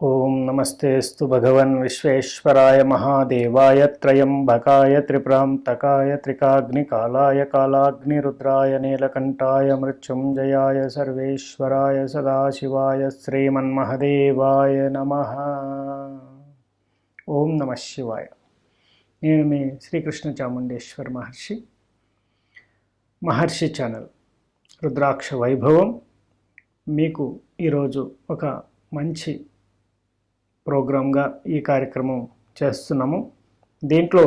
ఓం నమస్తేస్తు భగవన్ విశ్వేశ్వరాయ మహాదేవాయ త్రయంబకాయ త్రిపురాంతకాయ త్రికాగ్నికాలాయ కాలాగ్నిరుద్రాయ నీలకంఠాయ మృత్యుంజయాయ సర్వేశ్వరాయ సదాశివాయ శ్రీమన్మహదేవాయ నమః. ఓం నమః శివాయ. నేను మీ శ్రీకృష్ణ చాముండేశ్వర్ మహర్షి ఛానల్ రుద్రాక్ష వైభవం మీకు ఈరోజు ఒక మంచి ప్రోగ్రాంగా ఈ కార్యక్రమం చేస్తున్నాము. దీంట్లో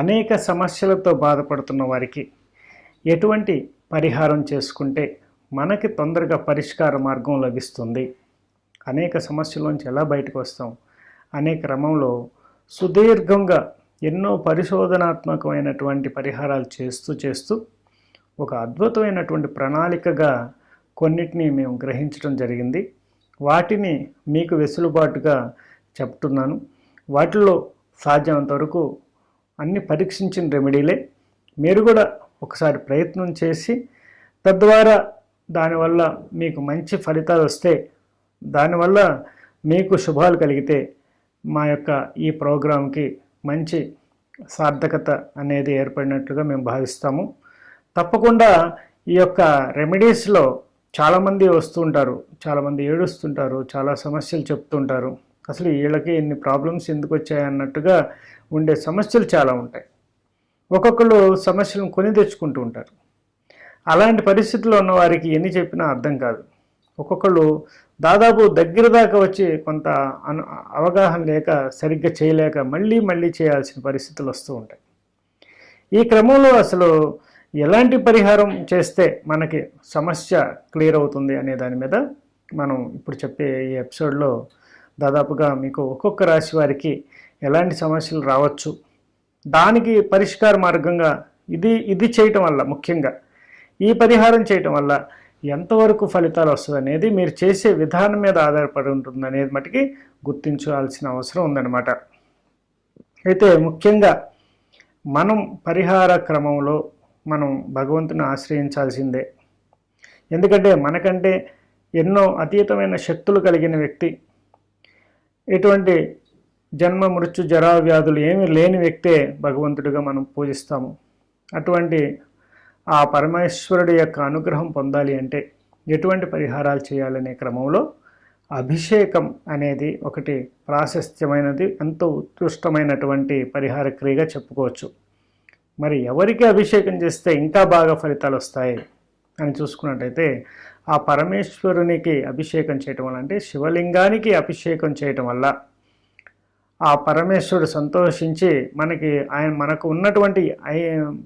అనేక సమస్యలతో బాధపడుతున్న వారికి ఎటువంటి పరిహారం చేసుకుంటే మనకి తొందరగా పరిష్కార మార్గం లభిస్తుంది, అనేక సమస్యల్లోంచి ఎలా బయటకు వస్తాం అనే క్రమంలో సుదీర్ఘంగా ఎన్నో పరిశోధనాత్మకమైనటువంటి పరిహారాలు చేస్తూ ఒక అద్భుతమైనటువంటి ప్రణాళికగా కొన్నిటిని మేము గ్రహించడం జరిగింది. వాటిని మీకు వెసులుబాటుగా చెప్తున్నాను. వాటిల్లో సాధ్యమంత వరకు అన్ని పరీక్షించిన రెమెడీలే. మీరు కూడా ఒకసారి ప్రయత్నం చేసి తద్వారా దానివల్ల మీకు మంచి ఫలితాలు వస్తే, దానివల్ల మీకు శుభాలు కలిగితే మా యొక్క ఈ ప్రోగ్రాంకి మంచి సార్థకత అనేది ఏర్పడినట్లుగా మేము భావిస్తాము. తప్పకుండా ఈ యొక్క రెమెడీస్లో చాలామంది వస్తుంటారు, చాలామంది ఏడుస్తుంటారు, చాలా సమస్యలు చెప్తుంటారు. అసలు వీళ్ళకి ఎన్ని ప్రాబ్లమ్స్ ఎందుకు వచ్చాయన్నట్టుగా ఉండే సమస్యలు చాలా ఉంటాయి. ఒక్కొక్కరు సమస్యలను కొని తెచ్చుకుంటూ ఉంటారు. అలాంటి పరిస్థితుల్లో ఉన్న వారికి ఎన్ని చెప్పినా అర్థం కాదు. ఒక్కొక్కరు దాదాపు దగ్గర దాకా వచ్చి కొంత అవగాహన లేక సరిగ్గా చేయలేక మళ్ళీ చేయాల్సిన పరిస్థితులు వస్తూ ఉంటాయి. ఈ క్రమంలో అసలు ఎలాంటి పరిహారం చేస్తే మనకి సమస్య క్లియర్ అవుతుంది అనే దాని మీద మనం ఇప్పుడు చెప్పే ఈ ఎపిసోడ్లో దాదాపుగా మీకు ఒక్కొక్క రాశి వారికి ఎలాంటి సమస్యలు రావచ్చు, దానికి పరిష్కార మార్గంగా ఇది చేయటం వల్ల, ముఖ్యంగా ఈ పరిహారం చేయటం వల్ల ఎంతవరకు ఫలితాలు వస్తుంది అనేది మీరు చేసే విధానం మీద ఆధారపడి ఉంటుంది అనేది మటుకి గుర్తించాల్సిన అవసరం ఉందన్నమాట. అయితే ముఖ్యంగా మనం పరిహార క్రమంలో మనం భగవంతుని ఆశ్రయించాల్సిందే. ఎందుకంటే మనకంటే ఎన్నో అతీతమైన శక్తులు కలిగిన వ్యక్తి, ఎటువంటి జన్మ మృత్యు జరా వ్యాధులు ఏమీ లేని వ్యక్తే భగవంతుడిగా మనం పూజిస్తాము. అటువంటి ఆ పరమేశ్వరుడి యొక్క అనుగ్రహం పొందాలి అంటే ఎటువంటి పరిహారాలు చేయాలనే క్రమంలో అభిషేకం అనేది ఒకటి ప్రాశస్త్యమైనది, ఎంతో ఉత్కృష్టమైనటువంటి పరిహార క్రియగా చెప్పుకోవచ్చు. మరి ఎవరికి అభిషేకం చేస్తే ఇంకా బాగా ఫలితాలు వస్తాయి అని చూసుకున్నట్టయితే ఆ పరమేశ్వరునికి అభిషేకం చేయటం వల్ల, అంటే శివలింగానికి అభిషేకం చేయటం వల్ల ఆ పరమేశ్వరుడు సంతోషించి మనకు ఉన్నటువంటి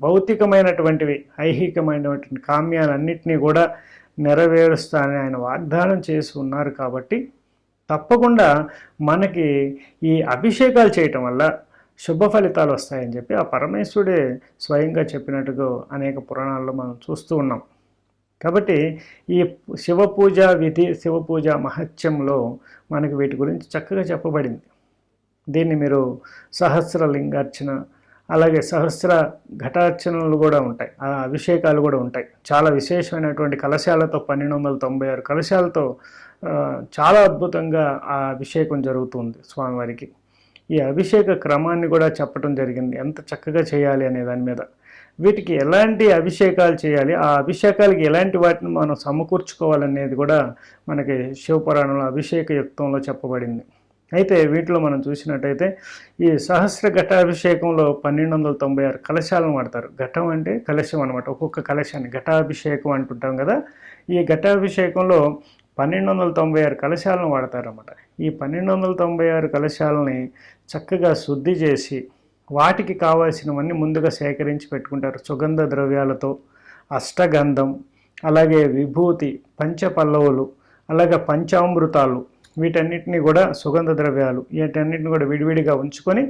భౌతికమైనటువంటివి, ఐహికమైనటువంటి కామ్యాలన్నింటినీ కూడా నెరవేరుస్తానని ఆయన వాగ్దానం చేసి ఉన్నారు. కాబట్టి తప్పకుండా మనకి ఈ అభిషేకాలు చేయటం వల్ల శుభ ఫలితాలు వస్తాయని చెప్పి ఆ పరమేశ్వరుడే స్వయంగా చెప్పినట్టుగా అనేక పురాణాల్లో మనం చూస్తూ ఉన్నాం. కాబట్టి ఈ శివ పూజ విధి, శివ పూజ మహత్యంలో మనకి వీటి గురించి చక్కగా చెప్పబడింది. దీన్ని మీరు సహస్ర లింగార్చన, అలాగే సహస్ర ఘటార్చనలు కూడా ఉంటాయి, ఆ అభిషేకాలు కూడా ఉంటాయి. చాలా విశేషమైనటువంటి కలశాలతో 1296 కలశాలతో చాలా అద్భుతంగా ఆ అభిషేకం జరుగుతుంది స్వామివారికి. ఈ అభిషేక క్రమాన్ని కూడా చెప్పడం జరిగింది, ఎంత చక్కగా చేయాలి అనే దాని మీద. వీటికి ఎలాంటి అభిషేకాలు చేయాలి, ఆ అభిషేకాలకి ఎలాంటి వాటిని మనం సమకూర్చుకోవాలనేది కూడా మనకి శివపురాణంలో అభిషేక యుక్తంలో చెప్పబడింది. అయితే వీటిలో మనం చూసినట్టయితే ఈ సహస్ర ఘటాభిషేకంలో 1296 కలశాలను వాడతారు. ఘటం అంటే కలశం అనమాట. ఒక్కొక్క కలశాన్ని ఘటాభిషేకం అంటుంటాం కదా. ఈ ఘటాభిషేకంలో 1296 కలశాలను వాడతారన్నమాట. ఈ 1296 కలశాలని చక్కగా శుద్ధి చేసి వాటికి కావాల్సినవన్నీ ముందుగా సేకరించి పెట్టుకుంటారు. సుగంధ ద్రవ్యాలతో, అష్టగంధం, అలాగే విభూతి, పంచపల్లవులు, అలాగే పంచామృతాలు, వీటన్నిటిని కూడా సుగంధ ద్రవ్యాలు, వీటన్నిటిని కూడా విడివిడిగా ఉంచుకొని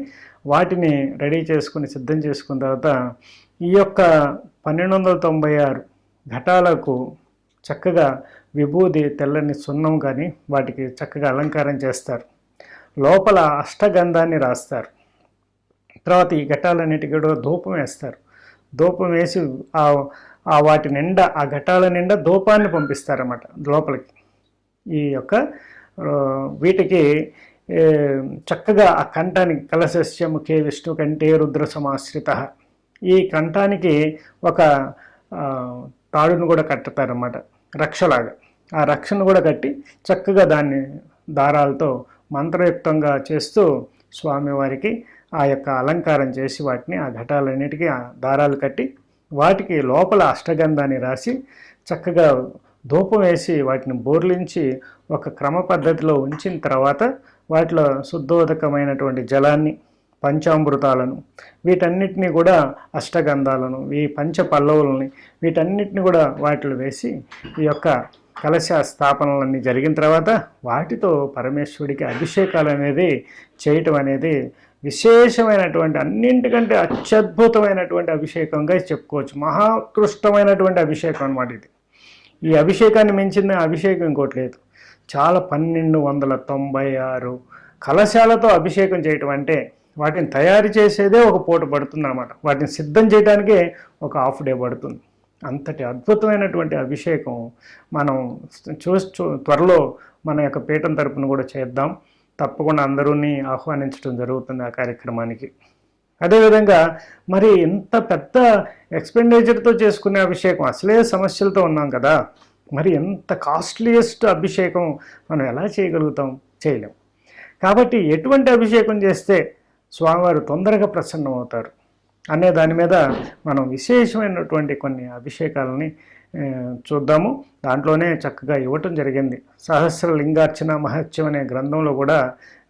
వాటిని రెడీ చేసుకుని సిద్ధం చేసుకున్న తర్వాత ఈ యొక్క 1296 ఘటాలకు చక్కగా విభూది, తెల్లని సున్నం కానీ వాటికి చక్కగా అలంకారం చేస్తారు. లోపల అష్టగంధాన్ని రాస్తారు. తర్వాత ఈ ఘటాలన్నిటికీ కూడా ధూపం వేస్తారు. ధూపం వేసి వాటి నిండా, ఆ ఘటాల నిండా ధూపాన్ని పంపిస్తారన్నమాట లోపలికి. ఈ యొక్క వీటికి చక్కగా ఆ కంఠానికి కలశస్య ముఖే విష్ణు కంఠే రుద్ర సమాశ్రిత, ఈ కంఠానికి ఒక తాడును కూడా కట్టుతారన్నమాట, రక్షలాగా. ఆ రక్షను కూడా కట్టి చక్కగా దాన్ని దారాలతో మంత్రయుక్తంగా చేస్తూ స్వామివారికి ఆ యొక్క అలంకారం చేసి వాటిని ఆ ఘటాలన్నిటికీ ఆ దారాలు కట్టి వాటికి లోపల అష్టగంధాన్ని రాసి చక్కగా ధూపం వేసి వాటిని బోర్లించి ఒక క్రమ పద్ధతిలో ఉంచిన తర్వాత వాటిలో శుద్ధోదకమైనటువంటి జలాన్ని, పంచామృతాలను, వీటన్నిటినీ కూడా అష్టగంధాలను, ఈ పంచ పల్లవులని వీటన్నిటిని కూడా వాటిలో వేసి ఈ యొక్క కలశ స్థాపనలన్నీ జరిగిన తర్వాత వాటితో పరమేశ్వరుడికి అభిషేకాలు అనేది చేయటం అనేది విశేషమైనటువంటి, అన్నింటికంటే అత్యద్భుతమైనటువంటి అభిషేకంగా చెప్పుకోవచ్చు. మహాకృష్టమైనటువంటి అభిషేకం అన్నమాట ఇది. ఈ అభిషేకాన్ని మించిన అభిషేకం ఇంకోటి లేదు. చాలా 1296 కలశాలతో అభిషేకం చేయటం అంటే వాటిని తయారు చేసేదే ఒక పూట పడుతుంది అన్నమాట. వాటిని సిద్ధం చేయడానికే ఒక హాఫ్ డే పడుతుంది. అంతటి అద్భుతమైనటువంటి అభిషేకం మనం త్వరలో మన యొక్క పీఠం తరపున కూడా చేద్దాం. తప్పకుండా అందరూని ఆహ్వానించడం జరుగుతుంది ఆ కార్యక్రమానికి. అదేవిధంగా మరి ఇంత పెద్ద ఎక్స్పెండిచర్తో చేసుకునే అభిషేకం, అసలే సమస్యలతో ఉన్నాం కదా, మరి ఎంత కాస్ట్లీయెస్ట్ అభిషేకం మనం ఎలా చేయగలుగుతాం? చేయలేం. కాబట్టి ఎటువంటి అభిషేకం చేస్తే స్వామివారు తొందరగా ప్రసన్నమవుతారు అనే దాని మీద మనం విశేషమైనటువంటి కొన్ని అభిషేకాలని చూద్దాము. దాంట్లోనే చక్కగా ఇవ్వటం జరిగింది. సహస్రలింగార్చన మహత్యం అనే గ్రంథంలో కూడా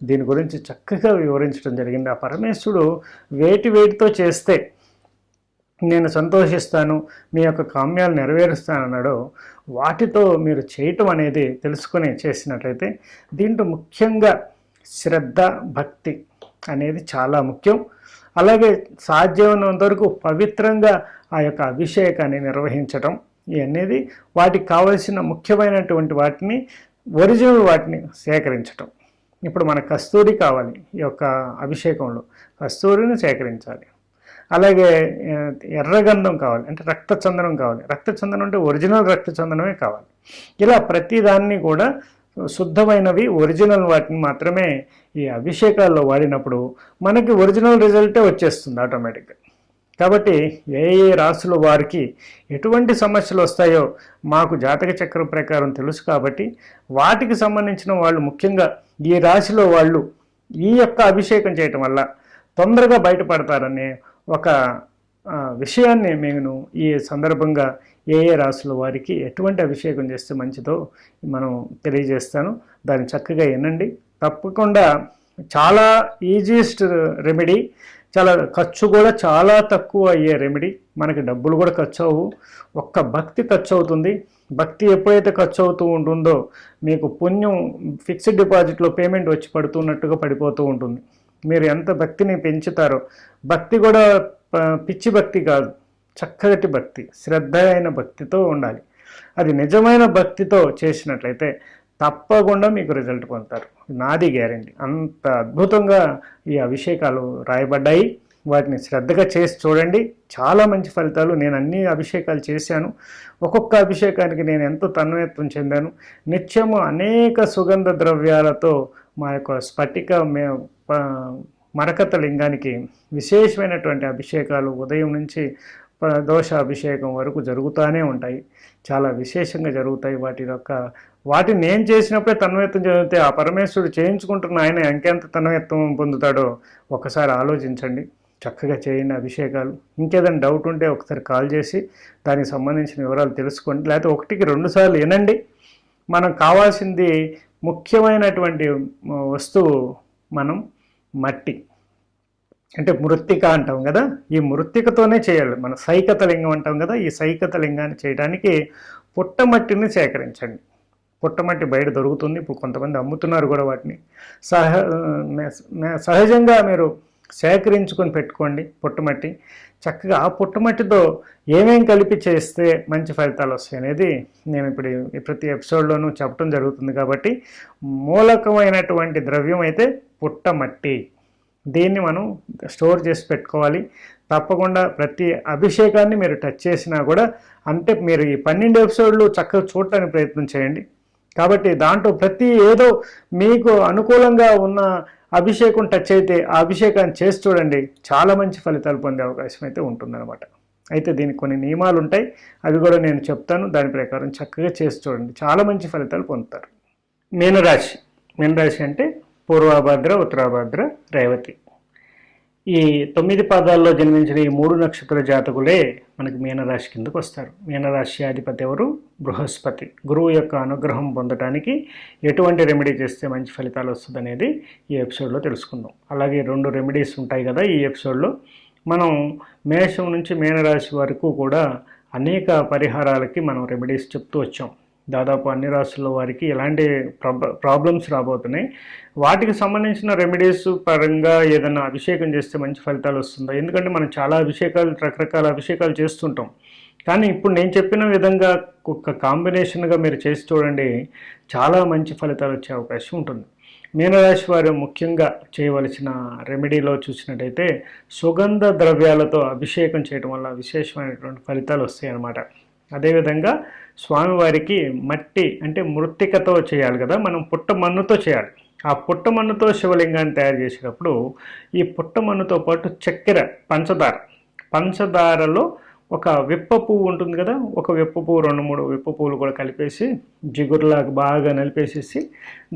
దీని గురించి చక్కగా వివరించడం జరిగింది. ఆ పరమేశ్వరుడు వేటితో చేస్తే నేను సంతోషిస్తాను, మీ యొక్క కామ్యాలు నెరవేరుస్తానన్నాడో వాటితో మీరు చేయటం అనేది తెలుసుకొని చేసినట్లయితే దీంట్లో ముఖ్యంగా శ్రద్ధ, భక్తి అనేది చాలా ముఖ్యం. అలాగే సాధ్యమైనంత వరకు పవిత్రంగా ఆ యొక్క అభిషేకాన్ని నిర్వహించటం ఇవన్నీ, వాటికి కావలసిన ముఖ్యమైనటువంటి వాటిని, ఒరిజినల్ వాటిని సేకరించటం. ఇప్పుడు మన కస్తూరి కావాలి, ఈ యొక్క అభిషేకంలో కస్తూరిని సేకరించాలి. అలాగే ఎర్రగంధం కావాలి, అంటే రక్తచందనం కావాలి. రక్తచందనం అంటే ఒరిజినల్ రక్తచందనమే కావాలి. ఇలా ప్రతిదాన్ని కూడా శుద్ధమైనవి, ఒరిజినల్ వాటిని మాత్రమే ఈ అభిషేకాల్లో వాడినప్పుడు మనకి ఒరిజినల్ రిజల్టే వచ్చేస్తుంది ఆటోమేటిక్గా. కాబట్టి ఏ రాశుల వారికి ఎటువంటి సమస్యలు వస్తాయో మాకు జాతక చక్రం ప్రకారం తెలుసు. కాబట్టి వాటికి సంబంధించిన వాళ్ళు, ముఖ్యంగా ఈ రాశిలో వాళ్ళు ఈ యొక్క అభిషేకం చేయటం వల్ల తొందరగా బయటపడతారనే ఒక విషయాన్ని నేను ఈ సందర్భంగా ఏ రాశుల వారికి ఎటువంటి అభిషేకం చేస్తే మంచిదో మనం తెలియజేస్తాను. దాన్ని చక్కగా వినండి. తప్పకుండా చాలా ఈజియెస్ట్ రెమెడీ, చాలా ఖర్చు కూడా చాలా తక్కువ అయ్యే రెమెడీ. మనకి డబ్బులు కూడా ఖర్చు అవ్వు, ఒక్క భక్తి ఖర్చు అవుతుంది. భక్తి ఎప్పుడైతే ఖర్చు అవుతూ ఉంటుందో మీకు పుణ్యం ఫిక్స్డ్ డిపాజిట్లో పేమెంట్ వచ్చి పడుతున్నట్టుగా పడిపోతూ ఉంటుంది. మీరు ఎంత భక్తిని పెంచుతారో, భక్తి కూడా పిచ్చి భక్తి కాదు, చక్కటి భక్తి, శ్రద్ధ అయిన భక్తితో ఉండాలి. అది నిజమైన భక్తితో చేసినట్లయితే తప్పకుండా మీకు రిజల్ట్ పొందుతారు, నాది గ్యారెంటీ. అంత అద్భుతంగా ఈ అభిషేకాలు రాయబడ్డాయి. వాటిని శ్రద్ధగా చేసి చూడండి, చాలా మంచి ఫలితాలు. నేను అన్ని అభిషేకాలు చేశాను. ఒక్కొక్క అభిషేకానికి నేను ఎంతో తన్మయత్వం చెందాను. నిత్యము అనేక సుగంధ ద్రవ్యాలతో మా యొక్క స్ఫటిక మరకత లింగానికి విశేషమైనటువంటి అభిషేకాలు ఉదయం నుంచి దోష అభిషేకం వరకు జరుగుతూనే ఉంటాయి. చాలా విశేషంగా జరుగుతాయి. వాటిని నేను చేసినప్పుడే తన్మయత్వం చదివితే ఆ పరమేశ్వరుడు చేయించుకుంటున్న ఆయన ఇంకెంత తన్మయత్వం పొందుతాడో ఒకసారి ఆలోచించండి. చక్కగా చేయండి అభిషేకాలు. ఇంకేదైనా డౌట్ ఉంటే ఒకసారి కాల్ చేసి దానికి సంబంధించిన వివరాలు తెలుసుకోండి. లేకపోతే 1కి 2 సార్లు వినండి. మనం కావాల్సింది ముఖ్యమైనటువంటి వస్తువు మనం మట్టి, అంటే మృత్తిక అంటాం కదా, ఈ మృత్తికతోనే చేయాలి. మన సైకత లింగం అంటాం కదా, ఈ సైకత లింగాన్ని చేయడానికి పుట్టమట్టిని సేకరించండి. పుట్టమట్టి బయట దొరుకుతుంది, ఇప్పుడు కొంతమంది అమ్ముతున్నారు కూడా. వాటిని సహజంగా మీరు సేకరించుకొని పెట్టుకోండి పుట్టమట్టి. చక్కగా ఆ పుట్టమట్టితో ఏమేం కలిపి చేస్తే మంచి ఫలితాలు వస్తాయి అనేది నేను ఇప్పుడు ప్రతి ఎపిసోడ్లోనూ చెప్పడం జరుగుతుంది. కాబట్టి మూలకమైనటువంటి ద్రవ్యం అయితే పుట్టమట్టి, దీన్ని మనం స్టోర్ చేసి పెట్టుకోవాలి. తప్పకుండా ప్రతి అభిషేకాన్ని మీరు టచ్ చేసినా కూడా, అంటే మీరు ఈ 12 ఎపిసోడ్లు చక్కగా చూడటానికి ప్రయత్నం చేయండి. కాబట్టి దాంట్లో ప్రతి ఏదో మీకు అనుకూలంగా ఉన్న అభిషేకం టచ్ అయితే ఆ అభిషేకాన్ని చేసి చూడండి, చాలా మంచి ఫలితాలు పొందే అవకాశం అయితే ఉంటుందన్నమాట. అయితే దీనికి కొన్ని నియమాలు ఉంటాయి, అవి కూడా నేను చెప్తాను. దాని ప్రకారం చక్కగా చేసి చూడండి, చాలా మంచి ఫలితాలు పొందుతారు. మీనరాశి. మీనరాశి అంటే పూర్వభద్ర, ఉత్తరాభద్ర, రేవతి. ఈ 9 పాదాల్లో జన్మించిన ఈ 3 నక్షత్ర జాతకులే మనకి మీనరాశి కిందకు వస్తారు. మీనరాశి అధిపతి ఎవరు? బృహస్పతి. గురువు యొక్క అనుగ్రహం పొందడానికి ఎటువంటి రెమెడీ చేస్తే మంచి ఫలితాలు వస్తుంది అనేది ఈ ఎపిసోడ్లో తెలుసుకుందాం. అలాగే 2 రెమెడీస్ ఉంటాయి కదా ఈ ఎపిసోడ్లో. మనం మేషం నుంచి మీనరాశి వరకు కూడా అనేక పరిహారాలకి మనం రెమెడీస్ చెప్తూ వచ్చాం. దాదాపు అన్ని రాశుల్లో వారికి ఎలాంటి ప్రాబ్లమ్స్ రాబోతున్నాయి, వాటికి సంబంధించిన రెమెడీస్ పరంగా ఏదైనా అభిషేకం చేస్తే మంచి ఫలితాలు వస్తుందా? ఎందుకంటే మనం చాలా అభిషేకాలు, రకరకాల అభిషేకాలు చేస్తుంటాం. కానీ ఇప్పుడు నేను చెప్పిన విధంగా ఒక కాంబినేషన్గా మీరు చేసి చూడండి, చాలా మంచి ఫలితాలు వచ్చే అవకాశం ఉంటుంది. మీనరాశి వారు ముఖ్యంగా చేయవలసిన రెమెడీలో చూసినట్టయితే సుగంధ ద్రవ్యాలతో అభిషేకం చేయడం వల్ల విశేషమైనటువంటి ఫలితాలు వస్తాయి అన్నమాట. అదేవిధంగా స్వామివారికి మట్టి అంటే మృత్తికతో చేయాలి కదా, మనం పుట్టమన్నుతో చేయాలి. ఆ పుట్టమన్నుతో శివలింగాన్ని తయారు చేసేటప్పుడు ఈ పుట్టమన్నుతో పాటు చక్కెర, పంచదారలో ఒక విప్ప పువ్వు ఉంటుంది కదా, ఒక విప్ప పువ్వు 2-3 విప్ప పువ్వులు కూడా కలిపేసి జిగురులాగా బాగా నలిపేసేసి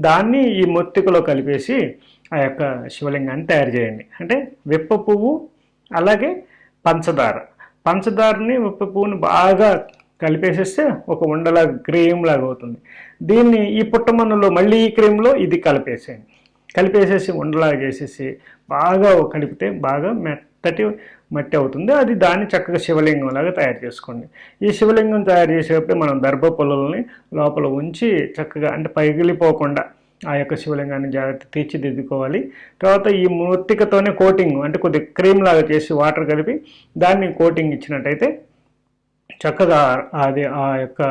దాన్ని ఈ మొత్తికలో కలిపేసి ఆ యొక్క శివలింగాన్ని తయారు చేయండి. అంటే విప్ప పువ్వు అలాగే పంచదారని విప్ప పువ్వుని బాగా కలిపేసేస్తే ఒక ఉండలాగా క్రీమ్ లాగా అవుతుంది. దీన్ని ఈ పుట్టమన్నులో మళ్ళీ ఈ క్రీమ్లో ఇది కలిపేసేసి ఉండలాగా చేసేసి బాగా కలిపితే బాగా మెత్తటి మట్టి అవుతుంది. అది దాన్ని చక్కగా శివలింగం లాగా తయారు చేసుకోండి. ఈ శివలింగం తయారు చేసేటప్పుడు మనం దర్భ పొలల్ని లోపల ఉంచి చక్కగా అంటే పగిలిపోకుండా ఆ యొక్క శివలింగాన్ని జాగ్రత్త తీర్చిదిద్దుకోవాలి. తర్వాత ఈ మృత్తికతోనే కోటింగ్ అంటే కొద్దిగా క్రీమ్ లాగా చేసి వాటర్ కలిపి దాన్ని కోటింగ్ ఇచ్చినట్టయితే చక్కగా అది ఆ యొక్క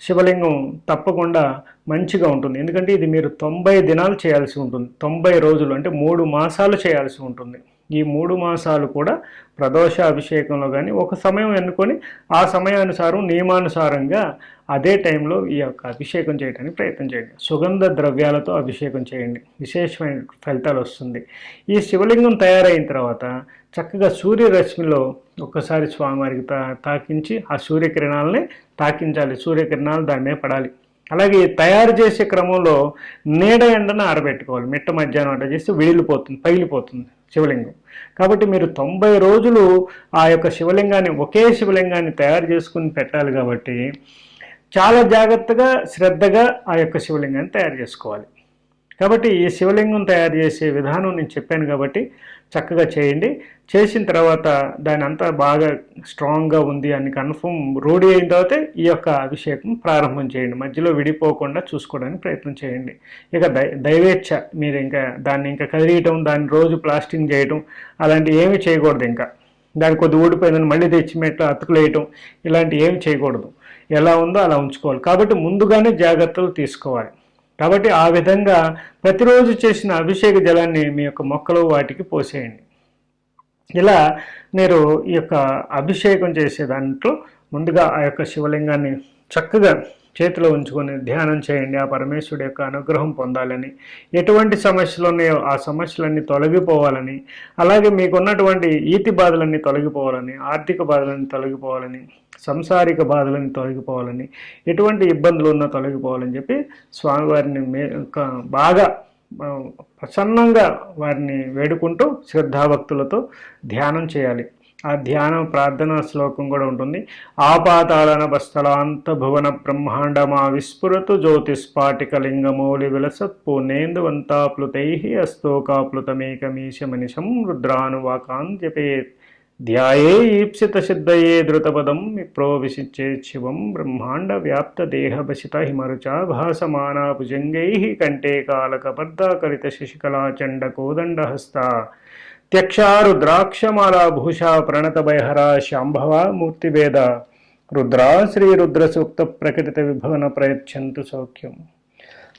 శివలింగం తప్పకుండా మంచిగా ఉంటుంది. ఎందుకంటే ఇది మీరు 90 దినాలు చేయాల్సి ఉంటుంది, 90 రోజులు అంటే 3 మాసాలు చేయాల్సి ఉంటుంది. ఈ 3 మాసాలు కూడా ప్రదోష అభిషేకంలో కానీ ఒక సమయం ఎన్నుకొని ఆ సమయానుసారం నియమానుసారంగా అదే టైంలో ఈ యొక్క అభిషేకం చేయడానికి ప్రయత్నం చేయండి. సుగంధ ద్రవ్యాలతో అభిషేకం చేయండి, విశేషమైన ఫలితాలు వస్తుంది. ఈ శివలింగం తయారైన తర్వాత చక్కగా సూర్యరశ్మిలో ఒక్కసారి స్వామివారికి తాకించి ఆ సూర్యకిరణాలని తాకించాలి, సూర్యకిరణాలు దాని మీద పడాలి. అలాగే తయారు చేసే క్రమంలో నీడ ఎండన ఆరబెట్టుకోవాలి. మిట్ట మధ్యాహ్నం అట్లా చేస్తే పగిలిపోతుంది శివలింగం. కాబట్టి మీరు 90 రోజులు ఆ యొక్క శివలింగాన్ని ఒకే శివలింగాన్ని తయారు చేసుకుని పెట్టాలి. కాబట్టి చాలా జాగ్రత్తగా శ్రద్ధగా ఆ యొక్క శివలింగాన్ని తయారు చేసుకోవాలి. కాబట్టి ఈ శివలింగం తయారు చేసే విధానం నేను చెప్పాను కాబట్టి చక్కగా చేయండి. చేసిన తర్వాత దాని అంతా బాగా స్ట్రాంగ్గా ఉంది అని కన్ఫర్మ్ రూఢి అయిన తర్వాత ఈ యొక్క అభిషేకం ప్రారంభం చేయండి. మధ్యలో విడిపోకుండా చూసుకోవడానికి ప్రయత్నం చేయండి. ఇక దైవేచ్ఛ మీరు ఇంకా దాన్ని ఇంకా కదిలియటం, దాన్ని రోజు ప్లాస్టింగ్ చేయటం అలాంటివి ఏమీ చేయకూడదు. ఇంకా దాని కొద్ది ఊడిపోయిందని మళ్ళీ తెచ్చి మెట్లు అతుకులేయటం ఇలాంటివి ఏమి చేయకూడదు. ఎలా ఉందో అలా ఉంచుకోవాలి. కాబట్టి ముందుగానే జాగ్రత్తలు తీసుకోవాలి. కాబట్టి ఆ విధంగా ప్రతిరోజు చేసిన అభిషేక జలాన్ని మీ యొక్క మొక్కలు వాటికి పోసేయండి. ఇలా మీరు ఈ యొక్క అభిషేకం చేసే దాంట్లో ముందుగా ఆ యొక్క శివలింగాన్ని చక్కగా చేతిలో ఉంచుకొని ధ్యానం చేయండి. ఆ పరమేశ్వరుడి యొక్క అనుగ్రహం పొందాలని, ఎటువంటి సమస్యలు ఉన్నాయో ఆ సమస్యలన్నీ తొలగిపోవాలని, అలాగే మీకున్నటువంటి ఈతి బాధలన్నీ తొలగిపోవాలని, ఆర్థిక బాధలన్నీ తొలగిపోవాలని, సంసారిక బాధలన్నీ తొలగిపోవాలని, ఎటువంటి ఇబ్బందులు ఉన్నా తొలగిపోవాలని చెప్పి స్వామివారిని బాగా ప్రసన్నంగా వారిని వేడుకుంటూ శ్రద్ధాభక్తులతో ధ్యానం చేయాలి. ఆ ధ్యాన ప్రార్థనా శ్లోకం కూడా ఉంటుంది. ఆపాతాళన బస్థలాంత భువన బ్రహ్మాండమా విస్ఫురతు జ్యోతిస్పాటికలింగమౌళి విలసత్ పూర్ణేందువంతాప్లుతై అస్తోకాప్లుతమేకమీశమనిశం రుద్రానువాకాన్ జపేత్ ధ్యాయే ఈప్సిత సిద్ధయే ధృతపదం విప్రో విసిచ్చేత్ శివం బ్రహ్మాండ వ్యాప్త దేహభసిత హిమరుచా భాసమానా భుజంగై కంఠే కాలకపర్దాకరిత శశికళా చండకోదండహస్త త్యక్షారుద్రాక్షమాలా భూషా ప్రణతభయహరా శాంభవా మూర్తిభేద రుద్రా శ్రీరుద్ర సూక్త ప్రకటిత విభవన ప్రయచ్చంతు సౌఖ్యం.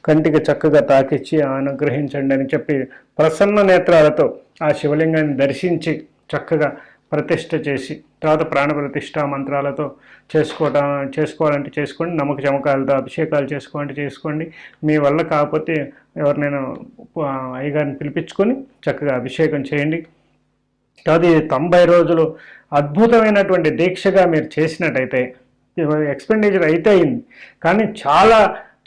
కంటికి చక్కగా తాకిచ్చి అనుగ్రహించండి అని చెప్పి ప్రసన్న నేత్రాలతో ఆ శివలింగాన్ని దర్శించి చక్కగా ప్రతిష్ఠ చేసి తర్వాత ప్రాణప్రతిష్ఠ మంత్రాలతో చేసుకోవాలంటే చేసుకోండి, నమ్మక చమకాలతో అభిషేకాలు చేసుకోవాలంటే చేసుకోండి. మీ వల్ల కాకపోతే ఎవరినైనా అయ్యగారిని పిలిపించుకొని చక్కగా అభిషేకం చేయండి. అది 90 రోజులు అద్భుతమైనటువంటి దీక్షగా మీరు చేసినట్టయితే ఎక్స్పెండిచర్ అయితే అయింది, కానీ చాలా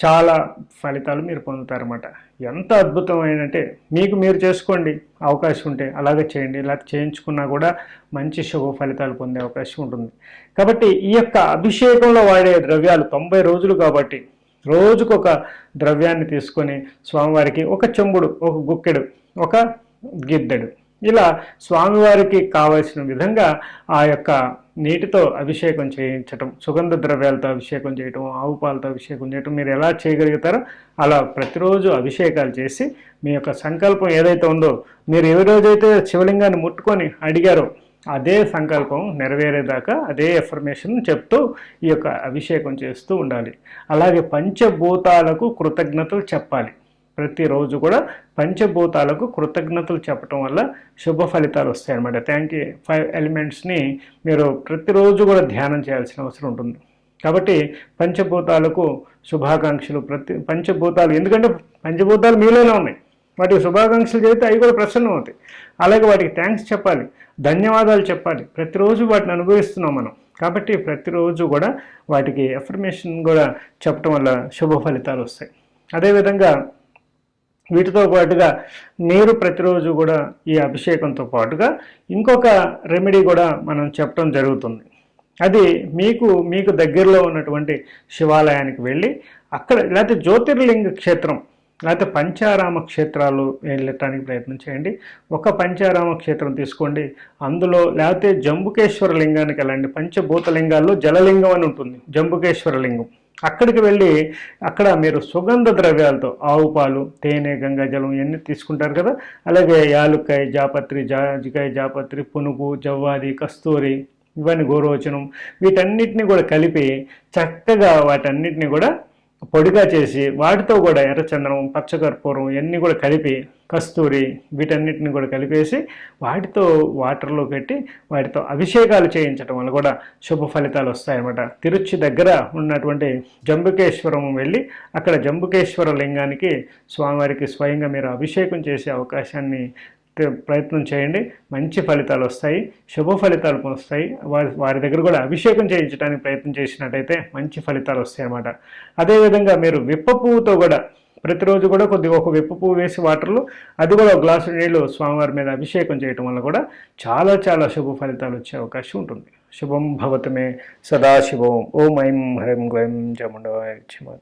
చాలా ఫలితాలు మీరు పొందుతారన్నమాట. ఎంత అద్భుతమైనంటే మీకు మీరు చేసుకోండి, అవకాశం ఉంటే అలాగే చేయండి, లేకపోతే చేయించుకున్నా కూడా మంచి శుభ ఫలితాలు పొందే అవకాశం ఉంటుంది. కాబట్టి ఈ యొక్క అభిషేకంలో వాడే ద్రవ్యాలు 90 రోజులు కాబట్టి రోజుకొక ద్రవ్యాన్ని తీసుకొని స్వామివారికి ఒక చెంబుడు, ఒక గుక్కెడు, ఒక గిద్దెడు ఇలా స్వామివారికి కావలసిన విధంగా ఆ యొక్క నీటితో అభిషేకం చేయించటం, సుగంధ ద్రవ్యాలతో అభిషేకం చేయటం, ఆవు పాలతో అభిషేకం చేయటం మీరు ఎలా చేయగలుగుతారో అలా ప్రతిరోజు అభిషేకాలు చేసి మీ యొక్క సంకల్పం ఏదైతే ఉందో, మీరు ఏ రోజైతే శివలింగాన్ని ముట్టుకొని అడిగారో అదే సంకల్పం నెరవేరేదాకా అదే ఎఫర్మేషన్ చెప్తూ ఈ యొక్క అభిషేకం చేస్తూ ఉండాలి. అలాగే పంచభూతాలకు కృతజ్ఞతలు చెప్పాలి. ప్రతిరోజు కూడా పంచభూతాలకు కృతజ్ఞతలు చెప్పడం వల్ల శుభ ఫలితాలు వస్తాయన్నమాట. 5 ఎలిమెంట్స్ని మీరు ప్రతిరోజు కూడా ధ్యానం చేయాల్సిన అవసరం ఉంటుంది. కాబట్టి పంచభూతాలకు శుభాకాంక్షలు, పంచభూతాలు, ఎందుకంటే పంచభూతాలు మీలోనే ఉన్నాయి, వాటికి శుభాకాంక్షలు చేస్తే అవి కూడా ప్రసన్నం అవుతాయి. అలాగే వాటికి థ్యాంక్స్ చెప్పాలి, ధన్యవాదాలు చెప్పాలి. ప్రతిరోజు వాటిని అనుభవిస్తున్నాం మనం, కాబట్టి ప్రతిరోజు కూడా వాటికి ఎఫర్మేషన్ కూడా చెప్పడం వల్ల శుభ ఫలితాలు వస్తాయి. అదేవిధంగా వీటితో పాటుగా మీరు ప్రతిరోజు కూడా ఈ అభిషేకంతో పాటుగా ఇంకొక రెమెడీ కూడా మనం చెప్పడం జరుగుతుంది. అది మీకు దగ్గరలో ఉన్నటువంటి శివాలయానికి వెళ్ళి అక్కడ లేకపోతే జ్యోతిర్లింగ క్షేత్రం లేకపోతే పంచారామ క్షేత్రాలు వెళ్ళటానికి ప్రయత్నం చేయండి. ఒక పంచారామ క్షేత్రం తీసుకోండి, అందులో లేకపోతే జంబుకేశ్వర లింగానికి వెళ్ళండి. పంచభూత లింగాల్లో జలలింగం అని ఉంటుంది, జంబుకేశ్వర లింగం. అక్కడికి వెళ్ళి అక్కడ మీరు సుగంధ ద్రవ్యాలతో ఆవు పాలు, తేనె, గంగాజలం ఇవన్నీ తీసుకుంటారు కదా, అలాగే యాలుక్కాయ, జాపత్రి, జాజికాయ, జాపత్రి, పునుగు, జవ్వాది, కస్తూరి, ఇవన్నీ గోరోచనం, వీటన్నిటిని కూడా కలిపి చక్కగా వాటన్నిటిని కూడా పొడిగా చేసి వాటితో కూడా ఎర్రచందనం, పచ్చకర్పూరం ఇవన్నీ కూడా కలిపి, కస్తూరి, వీటన్నిటిని కూడా కలిపేసి వాటితో వాటర్లో పెట్టి వాటితో అభిషేకాలు చేయించడం వల్ల కూడా శుభ ఫలితాలు వస్తాయన్నమాట. తిరుచి దగ్గర ఉన్నటువంటి జంబుకేశ్వరం వెళ్ళి అక్కడ జంబుకేశ్వర లింగానికి స్వామివారికి స్వయంగా మీరు అభిషేకం చేసే అవకాశాన్ని ప్రయత్నం చేయండి. మంచి ఫలితాలు వస్తాయి, శుభ ఫలితాలు వస్తాయి. వారి దగ్గర కూడా అభిషేకం చేయించడానికి ప్రయత్నం చేసినట్టయితే మంచి ఫలితాలు వస్తాయి అన్నమాట. అదేవిధంగా మీరు విప్ప పువ్వుతో కూడా ప్రతిరోజు కూడా కొద్దిగా ఒక విప్ప పువ్వు వేసి వాటర్లో అది కూడా ఒక గ్లాసు నీళ్ళు స్వామివారి మీద అభిషేకం చేయటం వల్ల కూడా చాలా చాలా శుభ ఫలితాలు వచ్చే అవకాశం ఉంటుంది. శుభం భవతమే సదాశివం. ఓం ఐం హ్రీం గ్లైం చాముండాయ నమః.